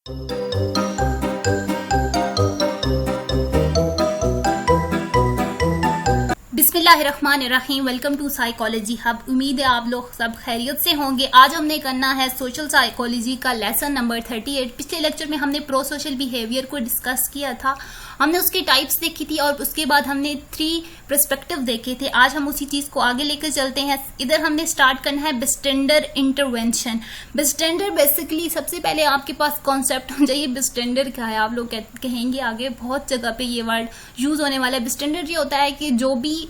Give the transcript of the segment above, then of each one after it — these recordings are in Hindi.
बिस्मिल्लाहिर्रहमानिर्रहीम। Welcome to psychology hub. उम्मीद है आप लोग सब खैरियत से होंगे। आज हमने करना है सोशल साइकोलॉजी का लेसन नंबर 38। पिछले लेक्चर में हमने प्रो सोशल बिहेवियर को डिस्कस किया था, हमने उसकी टाइप्स देखी थी और उसके बाद हमने 3 पर्सपेक्टिव देखे थे। आज हम उसी चीज को आगे लेकर चलते हैं। इधर हमने स्टार्ट करना है बिस्टेंडर इंटरवेंशन। बिस्टेंडर बेसिकली सबसे पहले आपके पास कॉन्सेप्ट होना चाहिए बिस्टेंडर क्या है। आप लोग कहेंगे आगे बहुत जगह पे ये वर्ड यूज होने वाला है। बिस्टेंडर ये होता है कि जो भी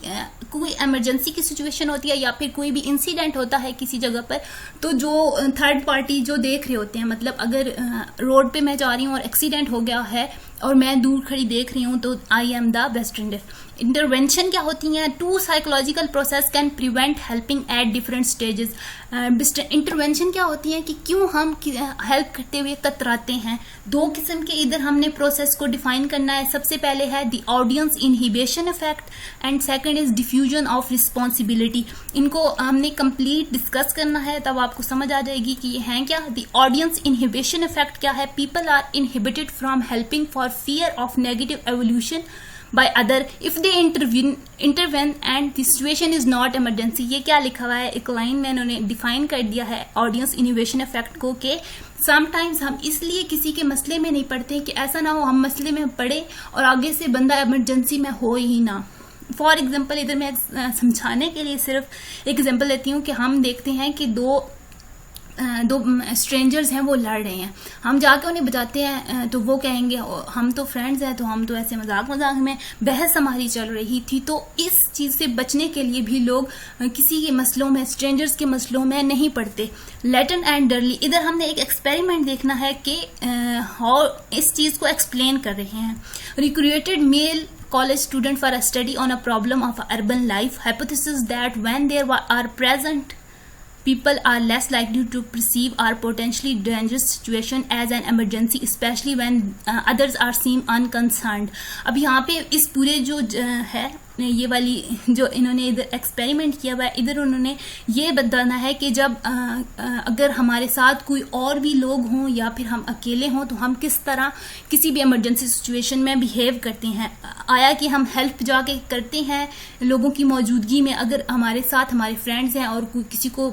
कोई इमरजेंसी की सिचुएशन होती है या फिर कोई भी इंसिडेंट होता है किसी जगह पर, तो जो थर्ड पार्टी जो देख रहे होते हैं, मतलब अगर रोड पे मैं जा रही हूँ और एक्सीडेंट हो गया है और मैं दूर खड़ी देख रही हूँ, तो आई एम द बिस्टेंडर। इंटरवेंशन क्या होती है? 2 psychological process can prevent helping at different stages. Intervention क्या होती है कि क्यों हम हेल्प करते हुए कतराते हैं। 2 किस्म के इधर हमने प्रोसेस को डिफाइन करना है। सबसे पहले है the audience inhibition effect and second is diffusion of responsibility. इनको हमने कंप्लीट डिस्कस करना है, तब आपको समझ आ जाएगी कि ये हैं क्या। द ऑडियंस इनहिबिशन इफेक्ट क्या है? People are inhibited from helping for fear of negative evolution by other if they intervene and the situation is not emergency। ये क्या लिखा हुआ है एक लाइन में, इन्होंने डिफाइन कर दिया है ऑडियंस इनोवेशन इफेक्ट को कि समटाइम्स हम इसलिए किसी के मसले में नहीं पड़ते कि ऐसा ना हो हम मसले में पड़े और आगे से बंदा इमरजेंसी में हो ही ना। फॉर एग्जाम्पल इधर मैं समझाने के लिए सिर्फ एक एग्जाम्पल देती हूँ कि हम देखते हैं कि दो स्ट्रेंजर्स हैं, वो लड़ रहे हैं। हम जाके उन्हें बचाते हैं तो वो कहेंगे हम तो फ्रेंड्स हैं, तो हम तो ऐसे मजाक में बहस हमारी चल रही थी। तो इस चीज से बचने के लिए भी लोग किसी के मसलों में, स्ट्रेंजर्स के मसलों में नहीं पड़ते। लेटन एंड डरली, इधर हमने एक एक्सपेरिमेंट देखना है कि हाउ इस चीज को एक्सप्लेन कर रहे हैं। Recruited male college student for a study on a problem of urban life hypothesis that when there are present people are less likely to perceive or potentially dangerous situation as an emergency especially when others are seem unconcerned। अब यहाँ पे इस पूरे जो है ये वाली जो इन्होंने इधर एक्सपेरिमेंट किया हुआ है, इधर उन्होंने ये बताना है कि जब अगर हमारे साथ कोई और भी लोग हों या फिर हम अकेले हों तो हम किस तरह किसी भी इमरजेंसी सिचुएशन में बिहेव करते हैं। आया कि हम हेल्प जाके करते हैं लोगों की मौजूदगी में। अगर हमारे साथ हमारे फ्रेंड्स हैं और किसी को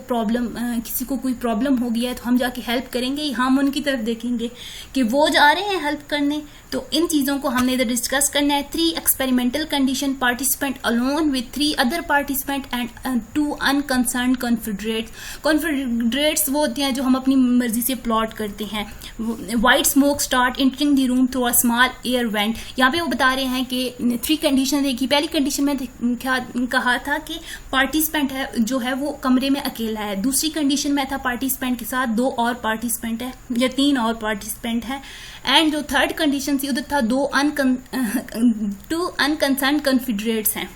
कोई प्रॉब्लम हो गया है तो हम जाके हेल्प करेंगे, हम उनकी तरफ देखेंगे कि वो जा रहे हैं हेल्प करने। तो इन चीजों को हमने इधर डिस्कस करना है। 3 experimental condition, participant alone with 3 other participant and 2 अनकंसर्न्ड कॉन्फिडरेट्स। कॉन्फिडरेट्स वो होते हैं जो हम अपनी मर्जी से प्लॉट करते हैं। White smoke start entering the room through a small air vent. यहाँ पे वो बता रहे हैं कि 3 कंडीशन देखी। पहली कंडीशन में कहा था कि पार्टिसिपेंट है जो है वो कमरे में अकेला है। दूसरी कंडीशन में था पार्टिसिपेंट के साथ 2 और पार्टिसिपेंट है या 3 और पार्टिसिपेंट है। एंड जो थर्ड कंडीशन थी उधर था 2 अनकंसर्न्ड कॉन्फिडरेट्स हैं।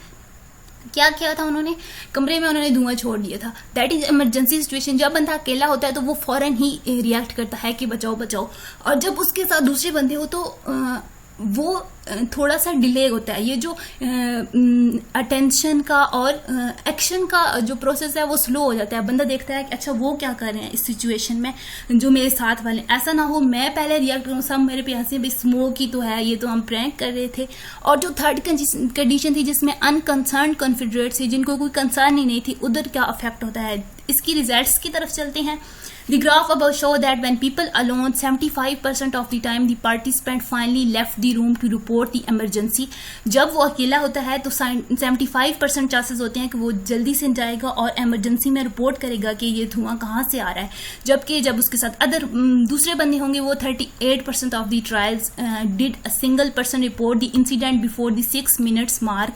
क्या किया था उन्होंने? कमरे में उन्होंने धुआं छोड़ दिया था। That is emergency situation. जब बंदा अकेला होता है तो वो फौरन ही रिएक्ट करता है कि बचाओ बचाओ, और जब उसके साथ दूसरे बंदे हो तो वो थोड़ा सा डिले होता है। ये जो अटेंशन का और एक्शन का जो प्रोसेस है वो स्लो हो जाता है। बंदा देखता है कि अच्छा वो क्या कर रहे हैं इस सिचुएशन में जो मेरे साथ वाले, ऐसा ना हो मैं पहले रिएक्ट करूँ, सब मेरे पे हंसे, भाई स्मोक ही तो है, ये तो हम प्रैंक कर रहे थे। और जो थर्ड कंडीशन थी जिसमें अनकंसर्न्ड कॉन्फिडरेट्स थी, जिनको कोई कंसर्न ही नहीं थी, उधर क्या अफेक्ट होता है। इसकी रिजल्ट्स की तरफ चलते हैं। The graph above show that when people alone 75% of the time the participant finally left the room to report the emergency। जब वो अकेला होता है तो 75% चांसेस होते हैं कि वो जल्दी से जाएगा और इमरजेंसी में रिपोर्ट करेगा कि ये धुआं कहाँ से आ रहा है। जबकि जब उसके साथ दूसरे बंदे होंगे वो 38% of the trials did a single person report the incident before the 6 minutes mark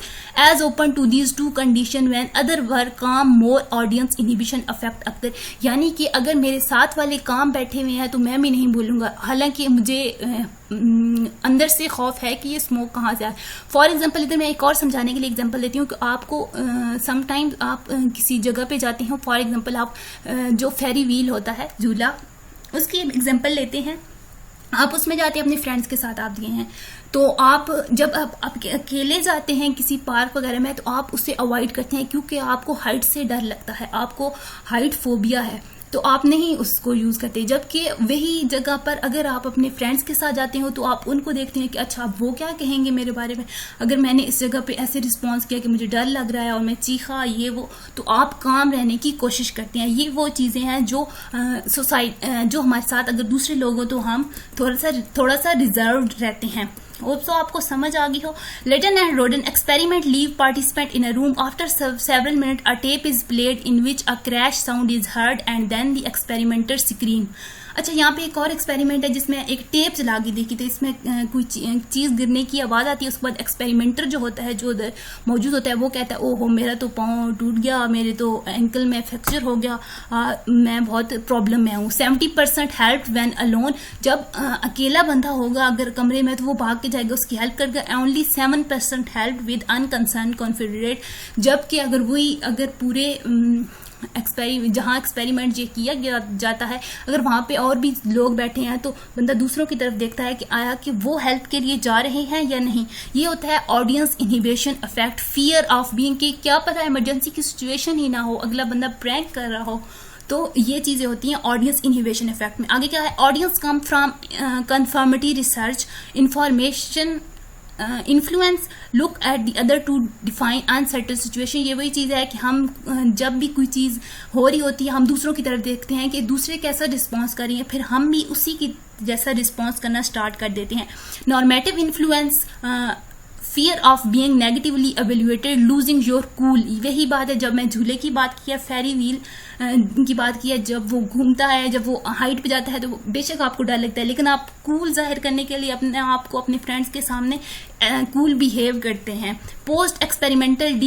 as open to these 2 condition when other were calm more audience inhibition effect अक्सर। यानी कि अगर मेरे साथ वाले काम बैठे हुए हैं तो मैं भी नहीं बोलूंगा, हालांकि मुझे अंदर से खौफ है कि ये स्मोक कहाँ से आए। फॉर एग्जाम्पल इधर मैं एक और समझाने के लिए एग्जाम्पल देती हूँ कि आपको समटाइम्स आप किसी जगह पे जाते हो। फॉर एग्जाम्पल आप जो फेरी व्हील होता है झूला, उसकी एग्जाम्पल लेते हैं। आप उसमें जाते हैं अपने फ्रेंड्स के साथ, आप दिए हैं तो आप जब आप अकेले जाते हैं किसी पार्क वगैरह में तो आप उससे अवॉइड करते हैं क्योंकि आपको हाइट से डर लगता है, आपको हाइट फोबिया है। तो आप नहीं उसको यूज करते। जबकि वही जगह पर अगर आप अपने फ्रेंड्स के साथ जाते हो तो आप उनको देखते हैं कि अच्छा अब वो क्या कहेंगे मेरे बारे में, अगर मैंने इस जगह पे ऐसे रिस्पॉन्स किया कि मुझे डर लग रहा है और मैं चीखा ये वो, तो आप काम रहने की कोशिश करते हैं। ये वो चीजें हैं जो जो हमारे साथ अगर दूसरे लोग हो तो हम थोड़ा सा रिजर्व रहते हैं। होप्सो आपको समझ आ गई हो। Letton and Rodin experiment leave participant in a room. After several minutes, a tape is played in which a crash sound is heard and then the experimenter scream. अच्छा, यहाँ पे एक और एक्सपेरिमेंट है जिसमें एक टेप चला के देखी, तो इसमें कोई चीज गिरने की आवाज आती है। उसके बाद एक्सपेरिमेंटर जो होता है, जो उधर मौजूद होता है, वो कहता है ओहो मेरा तो पाँव टूट गया, मेरे तो एंकल में फ्रैक्चर हो गया, मैं बहुत प्रॉब्लम में हूँ। 70% हेल्प व्हेन अलोन। जब अकेला बंदा होगा अगर कमरे में तो वो भाग के जाएगा, उसकी हेल्प करेगा। Only 7% help with unconcern confederate. जबकि अगर पूरे जहां एक्सपेरिमेंट ये किया जाता है, अगर वहां पे और भी लोग बैठे हैं तो बंदा दूसरों की तरफ देखता है कि वो हेल्प के लिए जा रहे हैं या नहीं। ये होता है audience inhibition effect, fear of being, कि क्या पता इमरजेंसी की सिचुएशन ही ना हो, अगला बंदा प्रैंक कर रहा हो। तो ये चीजें होती हैं ऑडियंस इनहिबिशन इफेक्ट में। आगे क्या है, audience come from conformity research, information influence, look at the other to define uncertain situation. ये वही चीज है कि हम जब भी कोई चीज हो रही होती है हम दूसरों की तरफ देखते हैं कि दूसरे कैसा रिस्पॉन्स कर रही है, फिर हम भी उसी की जैसा रिस्पॉन्स करना स्टार्ट कर देते हैं। Normative influence, fear of being negatively evaluated, losing your cool. वही बात है, जब मैं झूले की बात किया, फेरी व्हील की बात किया, जब वो घूमता है, जब वो हाइट पे जाता है तो बेशक आपको डर लगता है, लेकिन आप कूल जाहिर करने के लिए अपने आप को अपने फ्रेंड्स के सामने कूल बिहेव करते हैं। Post experimental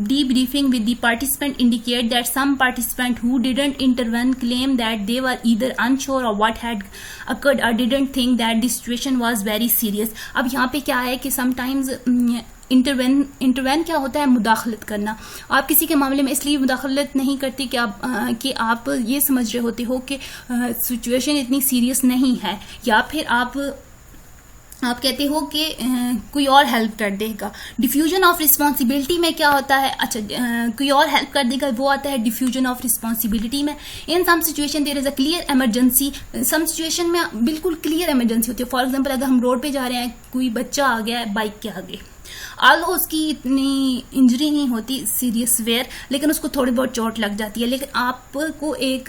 debriefing with the participant indicate that some participant who didn't intervene claim that they were either unsure of what had occurred or didn't think that the situation was very serious. अब यहाँ पे क्या है कि sometimes इंटरवेन क्या होता है, मुदाखलत करना। आप किसी के मामले में इसलिए मुदाखलत नहीं करते कि आप ये समझ रहे होते हो कि सिचुएशन इतनी सीरियस नहीं है, या फिर आप कहते हो कि कोई और हेल्प कर देगा। डिफ्यूजन ऑफ रिस्पॉन्सिबिलिटी में क्या होता है, अच्छा कोई और हेल्प कर देगा, वो आता है डिफ्यूजन ऑफ रिस्पॉन्सिबिलिटी में। In some situation there is a clear emergency, some situation में बिल्कुल क्लियर इमरजेंसी होती है। फॉर एग्जांपल अगर हम रोड पे जा रहे हैं, कोई बच्चा आ गया है बाइक के आगे, आलो उसकी इतनी इंजरी नहीं होती सीरियस वेयर, लेकिन उसको थोड़ी बहुत चोट लग जाती है, लेकिन आपको एक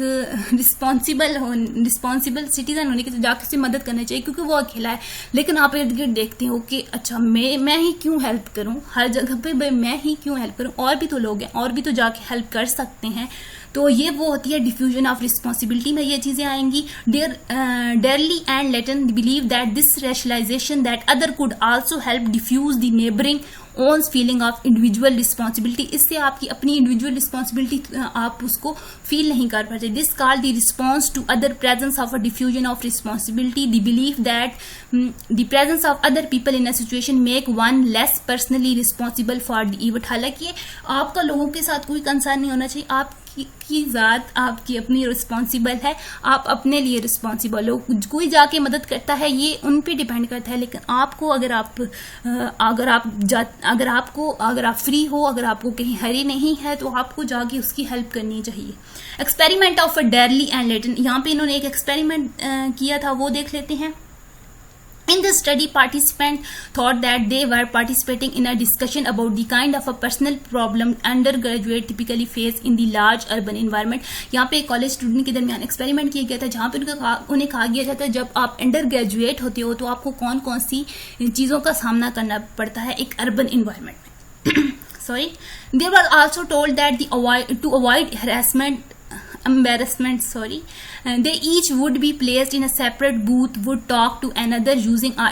रिस्पॉन्सिबल सिटीजन होने की जाके उससे मदद करनी चाहिए क्योंकि वो अकेला है। लेकिन आप इर्द गिर्द देखते हो कि अच्छा मैं ही क्यों हेल्प करूं, हर जगह पे मैं ही क्यों हेल्प करूं, और भी तो लोग हैं, और भी तो जाके हेल्प कर सकते हैं। तो ये वो होती है डिफ्यूजन ऑफ रिस्पॉन्सिबिलिटी में ये चीजें आएंगी। Darley and Latane believe that this rationalisation that other could also help diffuse the neighbouring ones feeling of individual responsibility. इससे आपकी अपनी इंडिविजुअल रिस्पॉन्सिबिलिटी आप उसको फील नहीं कर पाते। This call the response to other presence of a diffusion of responsibility, the believe that the presence of other people in a situation make one less personally responsible for the event. हालांकि आपका लोगों के साथ कोई कंसर्न नहीं होना चाहिए, आपकी जात आपकी अपनी रिस्पॉन्सिबल है, आप अपने लिए रिस्पॉन्सिबल हो। कोई जाके मदद करता है ये उन पे डिपेंड करता है, लेकिन आपको अगर आप फ्री हो, अगर आपको कहीं हरी नहीं है तो आपको जाके उसकी हेल्प करनी चाहिए। एक्सपेरिमेंट ऑफ डेरली एंड लेटन, यहाँ पे इन्होंने एक एक्सपेरिमेंट किया था, वो देख लेते हैं। In this study, participants thought that they were participating in a discussion about the kind of a personal problem undergraduate typically face in the large urban environment. यहाँ पे कॉलेज स्टूडेंट के दरमियान एक्सपेरिमेंट किया गया था जहाँ पे उन्हें कहा गया जाता है जब आप अंडर ग्रेजुएट होते हो तो आपको कौन कौन सी चीज़ों का सामना करना पड़ता है एक अर्बन इन्वायरमेंट में। Sorry. They were also told that to avoid embarrassment, they each would be placed in a separate booth, would talk to another using our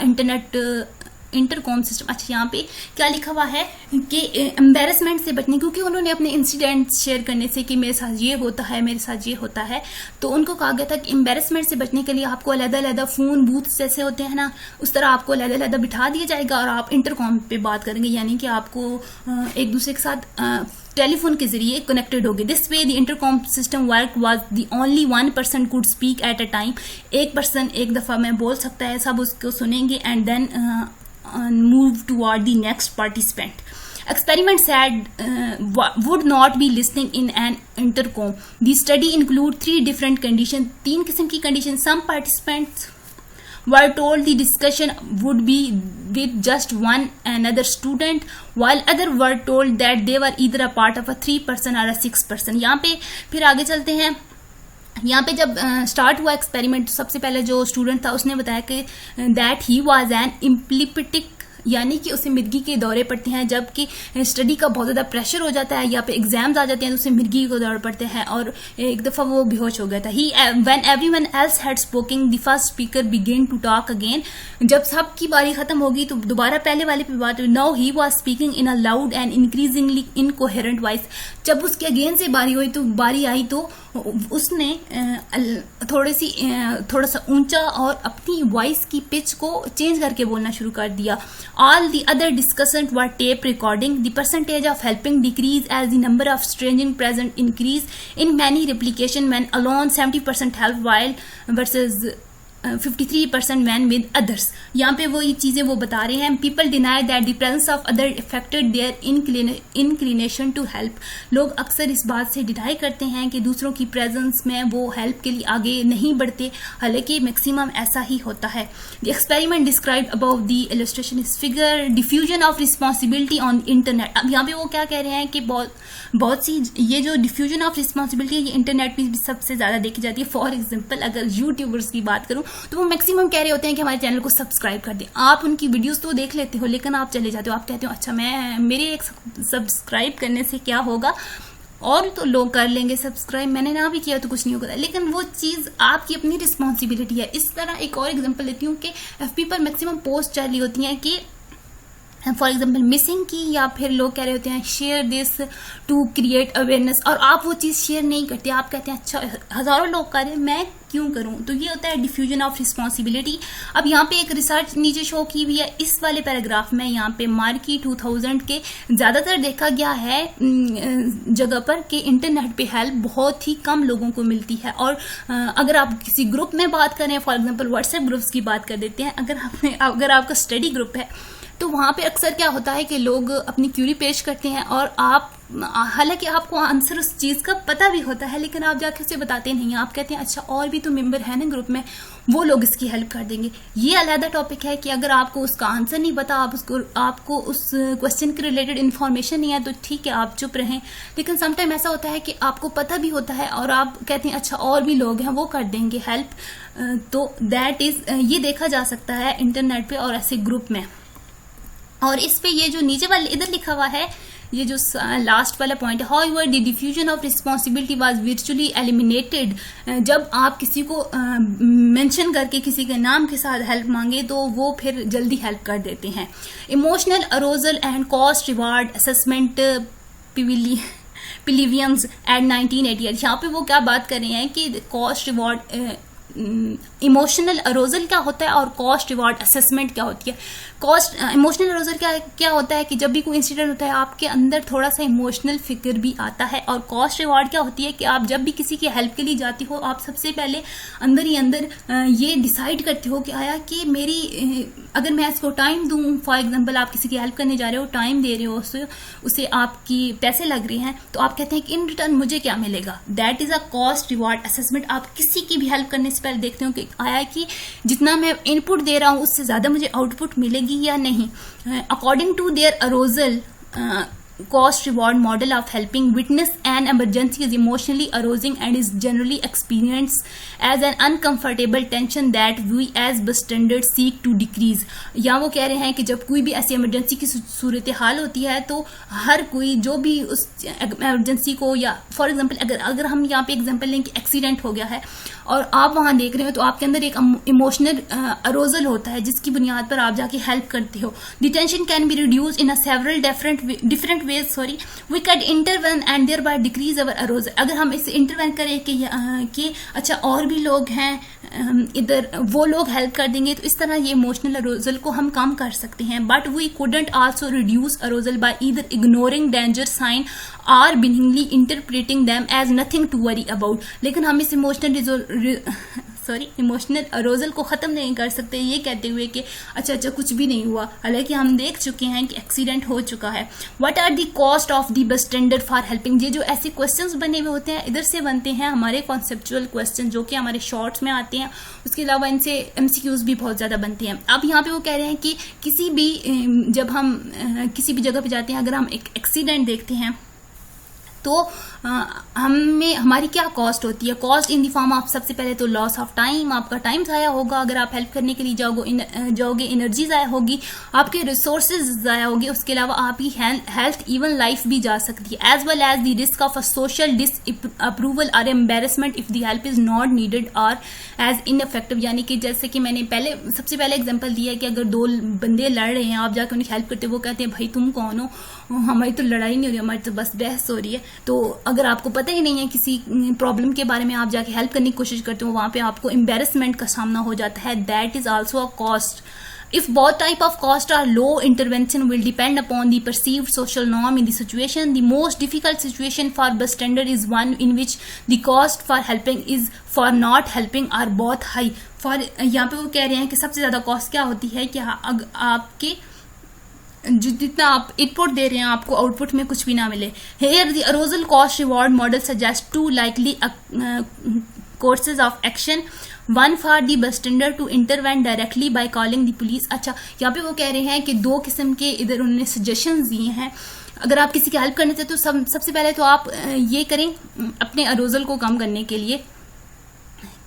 intercom system. अच्छा, यहाँ पे क्या लिखा हुआ है कि एम्बेरसमेंट से बचने, क्योंकि उन्होंने अपने इंसिडेंट शेयर करने से कि मेरे साथ ये होता है, मेरे साथ ये होता है, तो उनको कहा गया था कि एम्बेरसमेंट से बचने के लिए आपको अलग-अलग फोन बूथ जैसे होते हैं ना, उस तरह आपको अलग-अलग बिठा दिया जाएगा और आप इंटरकॉम पे बात करेंगे, यानी कि आपको एक दूसरे के साथ टेलीफोन के जरिए कनेक्टेड होगी। This way the intercom system work was the only 1 person could speak at a time. एक पर्सन एक दफा में बोल सकता है, सब उसको सुनेंगे and then move toward the next participant. Experiment said would not be listening in an intercom. The study include 3 different conditions. 3 किस्म की condition. Some participants were told the discussion would be with just one another student, while other were told that they were either a part of a 3% or a 6%. यहाँ पे फिर आगे चलते हैं. यहाँ पे जब स्टार्ट हुआ एक्सपेरिमेंट तो सबसे पहले जो स्टूडेंट था उसने बताया कि दैट ही वाज एन इम्प्लिपिटिक, यानी कि उसे मिर्गी के दौरे पड़ते हैं जबकि स्टडी का बहुत ज़्यादा प्रेशर हो जाता है या पे एग्जाम्स आ जाते हैं तो उसे मिर्गी के दौरे पड़ते हैं और एक दफ़ा वो बेहोश हो गया था. He when everyone else had spoken the first speaker began to talk again. जब सबकी बारी खत्म होगी तो दोबारा पहले वाले पे बात हुई. Now he was speaking in a loud and increasingly incoherent voice. जब उसके अगेन से बारी आई तो उसने थोड़ा सा ऊंचा और अपनी वॉइस की पिच को चेंज करके बोलना शुरू कर दिया. All the other discussants were tape recording. The percentage of helping decreased as the number of strangers present increased. In many replication when alone 70% help while versus 53% when with others. यहाँ पे वो ये चीजें वो बता रहे हैं. People deny that the presence of other affected their inclination to help. लोग अक्सर इस बात से डिनाई करते हैं कि दूसरों की प्रेजेंस में वो हेल्प के लिए आगे नहीं बढ़ते, हालांकि मैक्सिमम ऐसा ही होता है. The experiment described above the illustration is figure diffusion of responsibility on internet. अब यहाँ पे वो क्या कह रहे हैं कि बहुत सी ये जो डिफ्यूजन ऑफ रिस्पॉन्सिबिलिटी ये इंटरनेट पे भी सबसे ज्यादा देखी जाती है. फॉर एग्जांपल अगर यूट्यूबर्स की बात करूं तो वो मैक्सिमम कह रहे होते हैं कि हमारे चैनल को सब्सक्राइब कर दें. आप उनकी वीडियोस तो देख लेते हो लेकिन आप चले जाते हो, आप कहते हो अच्छा मेरे एक सब्सक्राइब करने से क्या होगा, और तो लोग कर लेंगे सब्सक्राइब, मैंने ना भी किया तो कुछ नहीं होगा. लेकिन वो चीज आपकी अपनी रिस्पॉन्सिबिलिटी है. इस तरह एक और एग्जांपल लेती हूँ कि एफबी पर मैक्सिमम पोस्ट चल रही होती हैं कि फॉर एग्जाम्पल मिसिंग की, या फिर लोग कह रहे होते हैं share this to create awareness, और आप वो चीज़ शेयर नहीं करते. आप कहते हैं अच्छा हजारों लोग कर रहे हैं मैं क्यों करूं. तो ये होता है डिफ्यूजन ऑफ रिस्पॉन्सिबिलिटी. अब यहाँ पे एक रिसर्च नीचे शो की हुई है इस वाले पैराग्राफ में. यहाँ पे मार्की 2000 के ज्यादातर देखा गया है जगह पर कि इंटरनेट पे हेल्प बहुत ही कम लोगों को मिलती है. और अगर आप किसी ग्रुप में बात करें, फॉर एग्जाम्पल व्हाट्सएप ग्रुप्स की बात कर देते हैं, अगर आपका स्टडी ग्रुप है तो वहां पे अक्सर क्या होता है कि लोग अपनी क्यूरी पेश करते हैं और आप हालांकि आपको आंसर उस चीज का पता भी होता है लेकिन आप जाके उसे बताते नहीं. आप कहते हैं अच्छा और भी तो मेंबर है ना ग्रुप में, वो लोग इसकी हेल्प कर देंगे. ये अलग टॉपिक है कि अगर आपको उसका आंसर नहीं पता, आपको उस क्वेश्चन के रिलेटेड इन्फॉर्मेशन नहीं है तो ठीक है आप चुप रहें. लेकिन समटाइम ऐसा होता है कि आपको पता भी होता है और आप कहते हैं अच्छा और भी लोग हैं वो कर देंगे हेल्प. तो दैट इज ये देखा जा सकता है इंटरनेट पे और ऐसे ग्रुप में. और इस पे ये जो नीचे वाले इधर लिखा हुआ है ये जो लास्ट वाला पॉइंट है, however the diffusion of responsibility was virtually eliminated. जब आप किसी को मेंशन करके किसी के नाम के साथ हेल्प मांगे तो वो फिर जल्दी हेल्प कर देते हैं. Emotional arousal and cost reward assessment Piliavins at 1988. यहाँ पे वो क्या बात कर रहे हैं कि कॉस्ट रिवार्ड इमोशनल अरोजल क्या होता है और कॉस्ट रिवार्ड असेसमेंट क्या होती है. इमोशनल अरोजल क्या होता है कि जब भी कोई इंसिडेंट होता है आपके अंदर थोड़ा सा इमोशनल फिक्र भी आता है. और कॉस्ट रिवार्ड क्या होती है कि आप जब भी किसी की हेल्प के लिए जाती हो आप सबसे पहले अंदर ही अंदर ये डिसाइड करते हो कि आया कि मेरी अगर मैं इसको टाइम दूं, फॉर एग्जाम्पल आप किसी की हेल्प करने जा रहे हो, टाइम दे रहे हो उसे आपकी पैसे लग रहे हैं तो आप कहते हैं कि इन रिटर्न मुझे क्या मिलेगा. That is a cost reward assessment. आप किसी की भी हेल्प करने से पहले देखते हो कि आया कि जितना मैं इनपुट दे रहा हूं उससे ज्यादा मुझे आउटपुट मिलेगी या नहीं. According to their arousal cost reward model of helping witness an emergency is emotionally arousing and is generally experienced as an uncomfortable tension that we as bystanders seek to decrease. या वो कह रहे हैं कि जब कोई भी ऐसी इमरजेंसी की सूरत हाल होती है तो हर कोई जो भी उस इमरजेंसी को, या फॉर एग्जांपल अगर हम यहाँ पे एग्जांपल लें कि एक्सीडेंट हो गया है और आप वहां देख रहे हो तो आपके अंदर एक इमोशनल अरोजल होता है जिसकी बुनियाद पर आप जाके हेल्प करते हो. The tension can be reduce in a several different ways, we could intervene and thereby decrease our arousal. अगर हम इसे इंटरवेन करें कि अच्छा और भी लोग हैं इधर, वो लोग हेल्प कर देंगे तो इस तरह ये इमोशनल अरोजल को हम कम कर सकते हैं. But we couldn't also reduce arousal by either ignoring danger sign or beingly interpreting them as nothing to worry about. लेकिन हम इस इमोशनल इमोशनल अरोजल को ख़त्म नहीं कर सकते ये कहते हुए कि अच्छा कुछ भी नहीं हुआ, हालांकि हम देख चुके हैं कि एक्सीडेंट हो चुका है। What are the cost of the bystander for helping, ये जो ऐसे क्वेश्चंस बने हुए होते हैं इधर से बनते हैं हमारे कॉन्सेप्चुअल क्वेश्चन जो कि हमारे शॉर्ट्स में आते हैं, उसके अलावा इनसे एमसीक्यूज भी बहुत ज़्यादा बनते हैं। अब यहाँ पे वो कह रहे हैं कि किसी भी जब हम किसी भी जगह पे जाते हैं, अगर हम एक एक्सीडेंट देखते हैं तो हमें हमारी क्या कॉस्ट होती है। Cost in the form of सबसे पहले तो लॉस ऑफ टाइम, आपका टाइम ज़ाया होगा अगर आप हेल्प करने के लिए जाओगे, एनर्जी ज़ाया होगी, आपके रिसोर्सेज ज़ाया होंगे, उसके अलावा आपकी हेल्थ इवन लाइफ भी जा सकती है। As well as the risk of a social disapproval और embarrassment if the help is not needed और एज इनइफेक्टिव, यानी कि जैसे कि मैंने सबसे पहले एग्जाम्पल दिया है कि अगर दो बंदे लड़ रहे हैं, आप जाकर उन्हें हेल्प करते, वो कहते हैं भाई तुम कौन हो, हमारी तो लड़ाई नहीं हो रही, हमारी तो बस बहस हो रही है। तो अगर आपको पता ही नहीं है किसी प्रॉब्लम के बारे में, आप जाके हेल्प करने की कोशिश करते हो, वहां पे आपको एम्बेरसमेंट का सामना हो जाता है। That is also a cost. If both type of cost are low, intervention will depend upon the perceived social norm in the situation. The most difficult situation for bystander is one in which the cost for helping is for not helping are both high. For यहाँ पे वो कह रहे हैं कि सबसे ज्यादा कॉस्ट क्या होती है कि आपके जितना आप इनपुट दे रहे हैं आपको आउटपुट में कुछ भी ना मिले। Here the arousal cost reward model suggests two likely courses of action. One for the bystander to intervene directly by calling the police. अच्छा, यहाँ पे वो कह रहे हैं कि दो किस्म के इधर उन्होंने सजेशंस दिए हैं। अगर आप किसी की हेल्प करने चाहते तो सबसे पहले तो आप ये करें अपने अरोजल को कम करने के लिए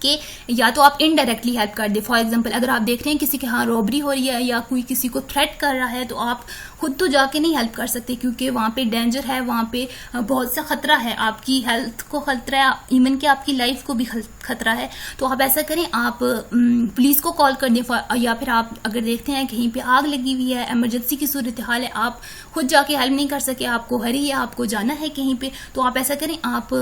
कि या तो आप इनडायरेक्टली हेल्प कर दे। फॉर एग्जांपल अगर आप देख रहे हैं किसी के यहाँ रॉबरी हो रही है या कोई किसी को थ्रेट कर रहा है, तो आप खुद तो जाके नहीं हेल्प कर सकते क्योंकि वहां पे डेंजर है, वहां पे बहुत सा खतरा है, आपकी हेल्थ को खतरा है, इवन कि आपकी लाइफ को भी खतरा है। तो आप ऐसा करें, आप पुलिस को कॉल कर दें, या फिर आप अगर देखते हैं कहीं पे आग लगी हुई है, इमरजेंसी की सूरत हाल है, आप खुद जाके हेल्प नहीं कर सके, आपको हरी है, आपको जाना है कहीं पे, तो आप ऐसा करें, आप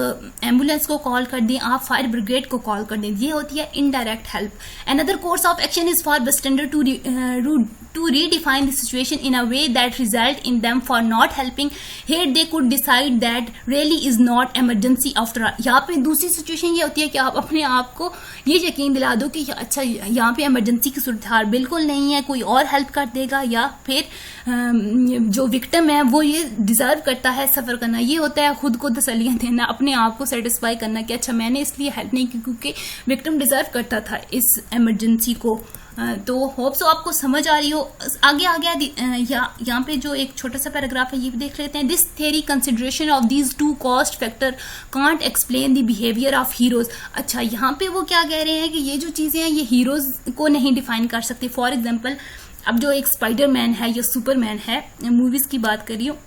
एम्बुलेंस को कॉल कर दें, आप फायर ब्रिगेड को कॉल कर दें। ये होती है indirect help. Another course of action is for bystander to redefine the situation in a way that result in them for not helping. Here they could decide that really is not emergency after all. यहाँ पे दूसरी सिचुएशन ये होती है कि आप अपने आप को ये यकीन दिला दो कि अच्छा यहाँ पे इमरजेंसी की सूरत हाल बिल्कुल नहीं है, कोई और हेल्प कर देगा, या फिर जो विक्टिम है वो ये डिजर्व करता है सफर करना। ये होता है खुद को तसल्लियां देना, अपने आप को सेटिस्फाई करना कि अच्छा मैंने इसलिए हेल्प नहीं की क्योंकि विक्टिम डिजर्व करता था इस इमरजेंसी को। तो होप सो आपको समझ आ रही हो। आगे यहाँ पे जो एक छोटा सा पैराग्राफ है ये भी देख लेते हैं। This theory consideration of these two cost factor can't explain the behaviour of heroes. अच्छा, यहाँ पे वो क्या कह रहे हैं कि ये जो चीजें हैं ये हीरोज को नहीं डिफाइन कर सकती। फॉर एग्जाम्पल अब जो एक स्पाइडरमैन है या सुपरमैन है, मूवीज की बात कर रही हूँ,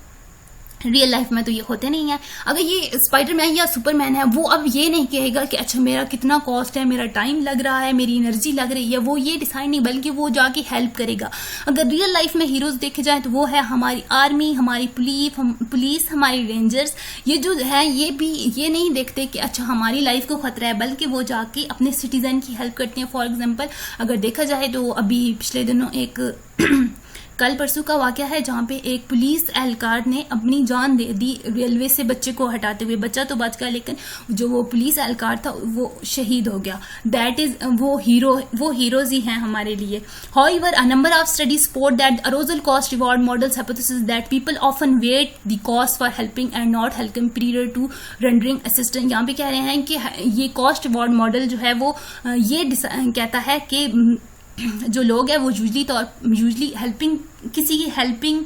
रियल लाइफ में तो ये होते नहीं है। अगर ये स्पाइडरमैन या सुपरमैन है, वो अब ये नहीं कहेगा कि अच्छा मेरा कितना कॉस्ट है, मेरा टाइम लग रहा है, मेरी एनर्जी लग रही है, वो ये डिसाइड नहीं, बल्कि वो जाके हेल्प करेगा। अगर रियल लाइफ में हीरोज देखे जाए तो वो है हमारी आर्मी, हमारी पुलिस, हमारी रेंजर्स। ये जो है ये भी ये नहीं देखते कि अच्छा हमारी लाइफ को खतरा है, बल्कि वो जाके अपने सिटीजन की हेल्प करते हैं। फॉर एग्जाम्पल अगर देखा जाए तो अभी पिछले दिनों एक कल परसों का वाकया है जहां पे एक पुलिस एहलकार ने अपनी जान दे दी रेलवे से बच्चे को हटाते हुए। बच्चा तो बच गया लेकिन जो वो पुलिस एहलकार था वो शहीद हो गया। दैट इज वो हीरोज ही हैं हमारे लिए। However, a number of studies support that arousal cost reward models hypothesis that people often weight the cost for helping and not helping prior to rendering assistance। यहाँ पे कह रहे हैं कि ये कॉस्ट रिवॉर्ड मॉडल जो है वो ये कहता है कि जो लोग हैं वो यूजली हेल्पिंग किसी की हेल्पिंग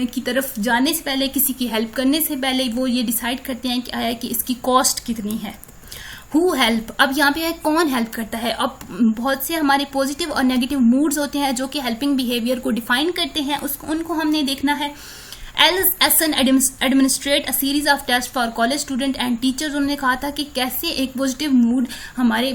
की तरफ जाने से पहले, किसी की हेल्प करने से पहले वो ये डिसाइड करते हैं कि आया कि इसकी कॉस्ट कितनी है। हु हेल्प, अब यहाँ पे कौन हेल्प करता है। अब बहुत से हमारे पॉजिटिव और नेगेटिव मूड्स होते हैं जो कि हेल्पिंग बिहेवियर को डिफाइन करते हैं, उनको हमने देखना है। LSN administrate a series of test for college student and teachers. उन्होंने कहा था कि कैसे एक पॉजिटिव मूड हमारे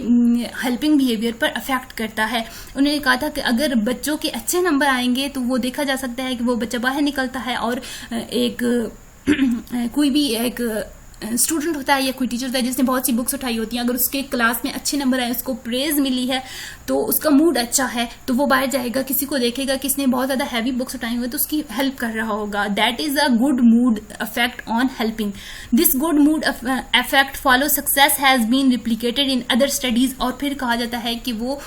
हेल्पिंग बिहेवियर पर अफेक्ट करता है। उन्होंने कहा था कि अगर बच्चों के अच्छे नंबर आएंगे तो वो देखा जा सकता है कि वो बच्चा बाहर निकलता है और एक कोई भी एक स्टूडेंट होता है या कोई टीचर होता है जिसने बहुत सी बुक्स उठाई होती हैं, अगर उसके क्लास में अच्छे नंबर आए, उसको प्रेज मिली है, तो उसका मूड अच्छा है, तो वो बाहर जाएगा, किसी को देखेगा कि इसने बहुत ज्यादा हैवी बुक्स उठाई हुई, तो उसकी हेल्प कर रहा होगा. That is a good mood effect on helping. This good mood effect follow success has been replicated in other studies. और फिर कहा जाता है कि वो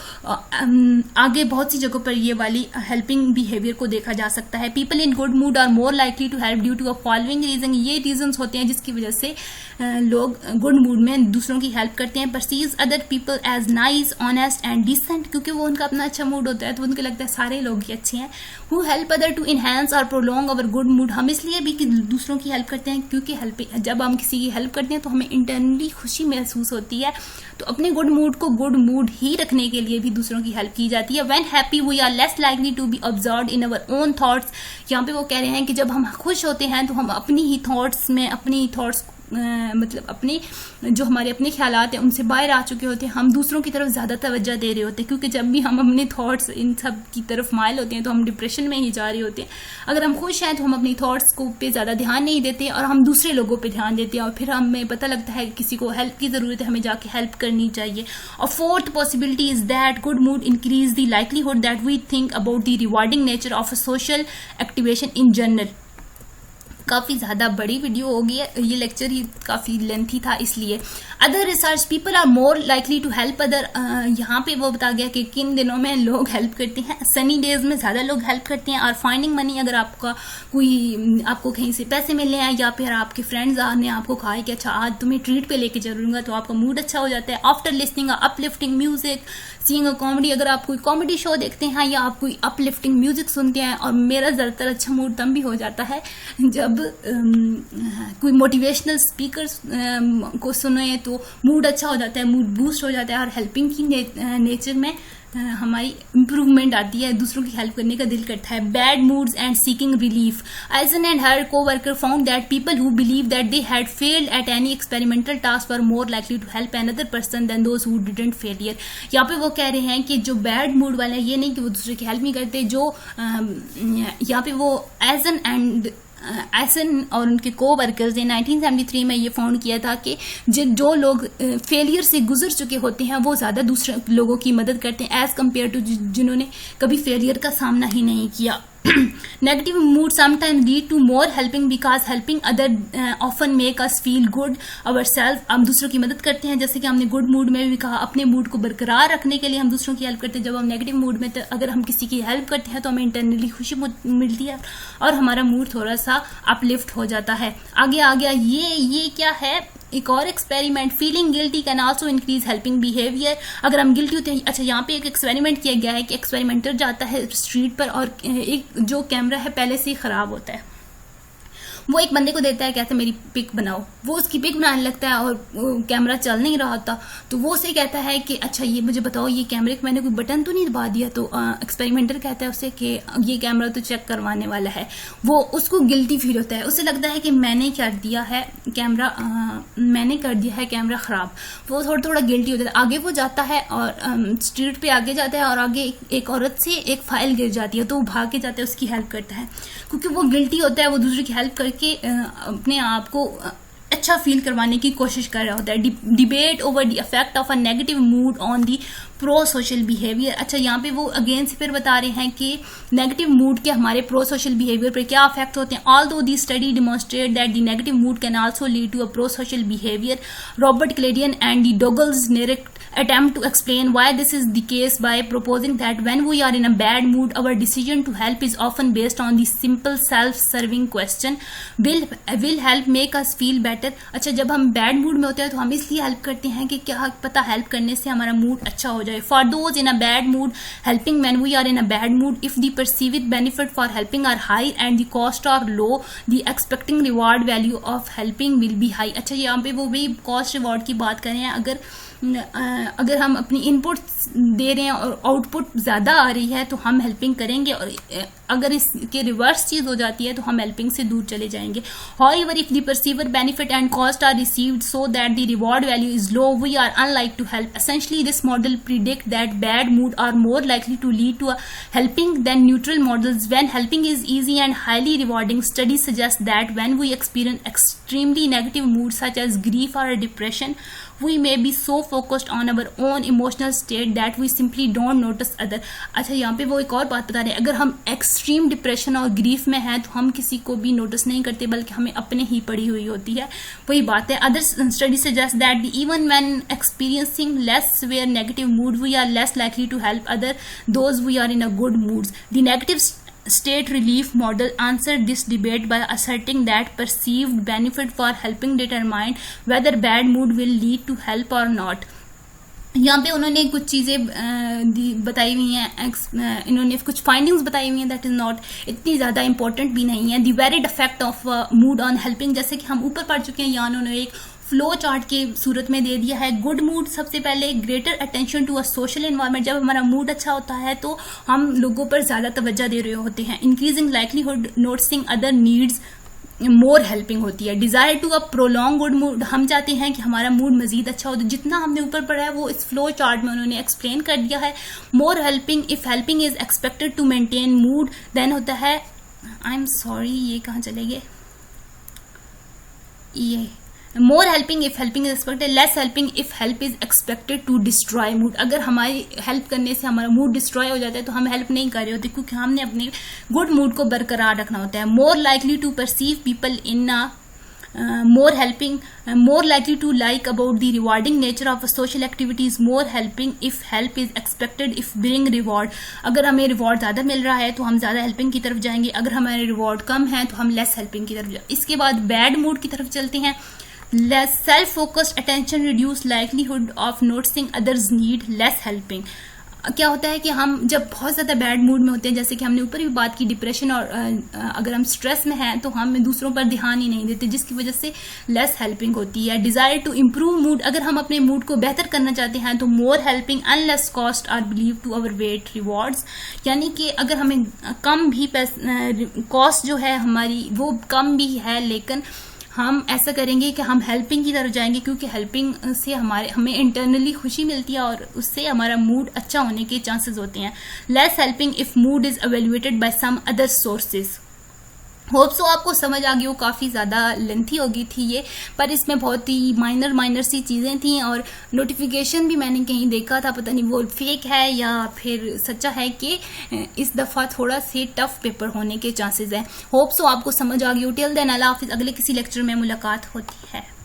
आगे बहुत सी जगहों पर ये वाली हेल्पिंग बिहेवियर को देखा जा सकता है. People in good mood are more likely to help due to a following reason. ये रीजंस होते हैं जिसकी वजह से लोग गुड मूड में दूसरों की हेल्प करते हैं. Perceives other people as nice, honest and decent. क्योंकि वो उनका अपना अच्छा मूड होता है तो उनको लगता है सारे लोग ही अच्छे हैं. Who help other to enhance और प्रोलॉन्ग अवर गुड मूड. हम इसलिए भी कि दूसरों की हेल्प करते हैं क्योंकि जब हम किसी की हेल्प करते हैं तो हमें इंटरनली खुशी महसूस होती है. तो अपने गुड मूड को गुड मूड ही रखने के लिए भी दूसरों की हेल्प की जाती है. When happy we are less likely to be observed in our own thoughts. यहाँ पे वो कह रहे हैं कि जब हम खुश होते हैं तो हम अपनी ही थॉट्स में अपनी थॉट्स मतलब अपने जो हमारे अपने ख्यालात हैं उनसे बाहर आ चुके होते हैं, हम दूसरों की तरफ ज्यादा तवज्जो दे रहे होते हैं. क्योंकि जब भी हम अपने थॉट्स इन सब की तरफ माइल होते हैं तो हम डिप्रेशन में ही जा रहे होते हैं. अगर हम खुश हैं तो हम अपनी थॉट्स को पे ज्यादा ध्यान नहीं देते और हम दूसरे लोगों पे ध्यान देते हैं, और फिर हमें पता लगता है किसी को हेल्प की जरूरत है, हमें जाके हेल्प करनी चाहिए. और fourth possibility is that good mood increase the likelihood that we think about the rewarding nature of a social activation in general. काफी ज्यादा बड़ी वीडियो होगी, ये लेक्चर ही काफी लेंथी था इसलिए. Other research people are more likely to help other. यहाँ पे वो बता गया कि किन दिनों में लोग हेल्प करते हैं. सनी डेज में ज्यादा लोग हेल्प करते हैं. और फाइंडिंग मनी, अगर आपको कहीं से पैसे मिलने हैं या फिर आपके फ्रेंड्स ने आपको कहा है कि अच्छा आज तुम्हें ट्रीट पे लेके चलूंगा, तो आपका मूड अच्छा हो जाता है. After listening uplifting music, seeing a comedy. अगर आप कोई कॉमेडी शो देखते हैं या आप कोई अपलिफ्टिंग म्यूजिक सुनते हैं, और मेरा ज्यादातर अच्छा मूड तब भी हो जाता है जब कोई मोटिवेशनल स्पीकर्स को सुने तो मूड अच्छा हो जाता है, मूड बूस्ट हो जाता है. और हेल्पिंग की नेचर में हमारी इंप्रूवमेंट आती है, दूसरों की हेल्प करने का दिल करता है. Bad moods and seeking relief. Isen and her co-worker found that people who believe that they had failed at any experimental task were more likely to help another person than those who didn't failure. यहाँ पे वो कह रहे हैं कि जो बैड मूड वाला है, ये नहीं कि वो दूसरे की हेल्प नहीं करते, जो यहाँ पे वो आइजन एंड एसन और उनके को-वर्कर्स ने 1973 में ये फाउंड किया था कि जो लोग फेलियर से गुजर चुके होते हैं वो ज्यादा दूसरे लोगों की मदद करते हैं एज कम्पेयर टू जिन्होंने कभी फेलियर का सामना ही नहीं किया. Negative mood sometimes lead to more helping because helping other often make us feel good ourselves. हम दूसरों की मदद करते हैं, जैसे कि हमने गुड मूड में भी कहा, अपने मूड को बरकरार रखने के लिए हम दूसरों की हेल्प करते हैं. जब हम नेगेटिव मूड में, तो अगर हम किसी की हेल्प करते हैं तो हमें इंटरनली खुशी मिलती है और हमारा मूड थोड़ा सा अपलिफ्ट हो जाता है. आगे आ गया ये क्या है, एक और experiment. Feeling guilty can also increase helping behaviour. अगर हम गिल्टी होते हैं, अच्छा यहाँ पे एक एक्सपेरिमेंट किया गया है कि एक्सपेरिमेंटर जाता है स्ट्रीट पर और एक जो कैमरा है पहले से ही खराब होता है, वो एक बंदे को देता है, कहता है मेरी पिक बनाओ. वो उसकी पिक बनाने लगता है और कैमरा चल नहीं रहा होता, तो वो उसे कहता है कि अच्छा ये मुझे बताओ ये कैमरे को मैंने कोई बटन तो नहीं दबा दिया. तो एक्सपेरिमेंटर कहता है उससे कि ये कैमरा तो चेक करवाने वाला है. वो उसको गिल्टी फील होता है, उसे लगता है कि मैंने कर दिया है कैमरा खराब. वो थोड़ा गिल्टी होता है. आगे वो जाता है और स्ट्रीट पे आगे जाता है और आगे एक औरत से एक फाइल गिर जाती है, तो वो भाग के जाता है, उसकी हेल्प करता है. क्योंकि वो गिल्टी होता है, वो दूसरे की हेल्प करके अपने आप को अच्छा फील करवाने की कोशिश कर रहा होता है. Debate over the effect of a negative mood on the pro social behaviour. अच्छा यहाँ पे वो अगेन से फिर बता रहे हैं कि नेगेटिव मूड के हमारे प्रो सोशल बिहेवियर पर क्या इफेक्ट होते हैं. Although the study demonstrate that the negative mood can also lead to a pro social behaviour. Robert Cladian and the Douglas नेरेक्ट attempt to explain why this is the case by proposing that when we are in a bad mood, our decision to help is often based on the simple self-serving question, will help make us feel better. अच्छा, जब हम बैड मूड में होते हैं तो हम इसलिए हेल्प करते हैं कि क्या पता हेल्प करने से हमारा मूड अच्छा हो जाए. For those in a bad mood, helping when we are in a bad mood, if the perceived benefit for helping are high and the cost are low, the expecting reward value of helping will be high. अच्छा, यहाँ पे वो भी कॉस्ट रिवॉर्ड की बात कर रहे हैं. अगर अगर हम अपनी इनपुट दे रहे हैं और आउटपुट ज़्यादा आ रही है तो हम हेल्पिंग करेंगे, और अगर इसके रिवर्स चीज़ हो जाती है तो हम हेल्पिंग से दूर चले जाएंगे. However, if the perceived benefit and cost are received so that the reward value is low, we are unlikely to help. Essentially, this model predicts that bad mood are more likely to lead to a helping than neutral models. When helping is easy and highly rewarding, studies suggest that when we experience extremely negative moods such as grief or depression, we may be so focused on our own emotional state that we simply don't notice other. अच्छा, यहाँ पे वो एक और बात बता रहे हैं, अगर हम एक्सट्रीम डिप्रेशन और ग्रीफ में हैं तो हम किसी को भी नोटिस नहीं करते, बल्कि हमें अपने ही पड़ी हुई होती है. वही बात है. Other study suggest that even when experiencing less severe negative mood, we are less likely to help other those we are in a good moods. The negative state relief model answered this debate by asserting that perceived benefit for helping determine whether bad mood will lead to help or not. यहाँ पे उन्होंने कुछ चीज़ें बताई हुई हैं, इन्होंने कुछ फाइंडिंग्स बताई हुई हैं दैट इज़ नॉट इतनी ज़्यादा इंपॉर्टेंट भी नहीं है. The varied effect of mood on helping, जैसे कि हम ऊपर पढ़ चुके हैं, यहाँ उन्होंने एक फ्लो चार्ट के सूरत में दे दिया है. गुड मूड सबसे पहले greater attention to a social environment. जब हमारा मूड अच्छा होता है तो हम लोगों पर ज़्यादा तवज्जो दे रहे होते हैं. Increasing likelihood noticing other needs, more helping होती है. Desire to a prolong good mood, हम चाहते हैं कि हमारा मूड मजीद अच्छा हो. तो जितना हमने ऊपर पढ़ा है वो इस फ्लो चार्ट में उन्होंने एक्सप्लेन कर दिया है. More helping if helping is expected to maintain mood, then होता है, आई एम सॉरी ये कहाँ चले गए, ये more helping if helping is expected, less helping if help is expected to destroy mood. अगर हमारी हेल्प करने से हमारा मूड डिस्ट्रॉय हो जाता है तो हम हेल्प नहीं कर रहे होते, क्योंकि हमने अपने गुड मूड को बरकरार रखना होता है. More likely to perceive people in more helping, more likely to like about the rewarding nature of a social activities, more helping if help is expected if bring reward. अगर हमें रिवॉर्ड ज़्यादा मिल रहा है तो हम ज़्यादा हेल्पिंग की तरफ जाएंगे, अगर हमारे रिवॉर्ड कम है तो हम लेस हेल्पिंग की तरफ जाएंगे. इसके बाद बैड मूड की तरफ चलते हैं. Less self-focused attention reduce likelihood of noticing others' need, less helping. क्या होता है कि हम जब बहुत ज़्यादा बैड मूड में होते हैं, जैसे कि हमने ऊपर भी बात की, डिप्रेशन और अगर हम स्ट्रेस में हैं तो हम दूसरों पर ध्यान ही नहीं देते, जिसकी वजह से लेस हेल्पिंग होती है. डिज़ायर टू इम्प्रूव मूड, अगर हम अपने मूड को बेहतर करना चाहते हैं तो more helping unless cost are believe to our weight rewards. यानी कि अगर हमें कम भी कॉस्ट जो है हमारी वो कम भी है, लेकिन हम ऐसा करेंगे कि हम हेल्पिंग की तरफ जाएंगे, क्योंकि हेल्पिंग से हमें इंटरनली खुशी मिलती है और उससे हमारा मूड अच्छा होने के चांसेस होते हैं. Less helping if mood is evaluated by some other sources. Hope so आपको समझ आ गई हो. काफ़ी ज़्यादा लेंथी हो गई थी ये, पर इसमें बहुत ही माइनर सी चीज़ें थी, और नोटिफिकेशन भी मैंने कहीं देखा था, पता नहीं वो फेक है या फिर सच्चा है, कि इस दफ़ा थोड़ा से टफ पेपर होने के चांसेस हैं. होप सो आपको समझ आ गई हो. टिल देन अल्लाह हाफिज़. अगले किसी लेक्चर में मुलाकात होती है.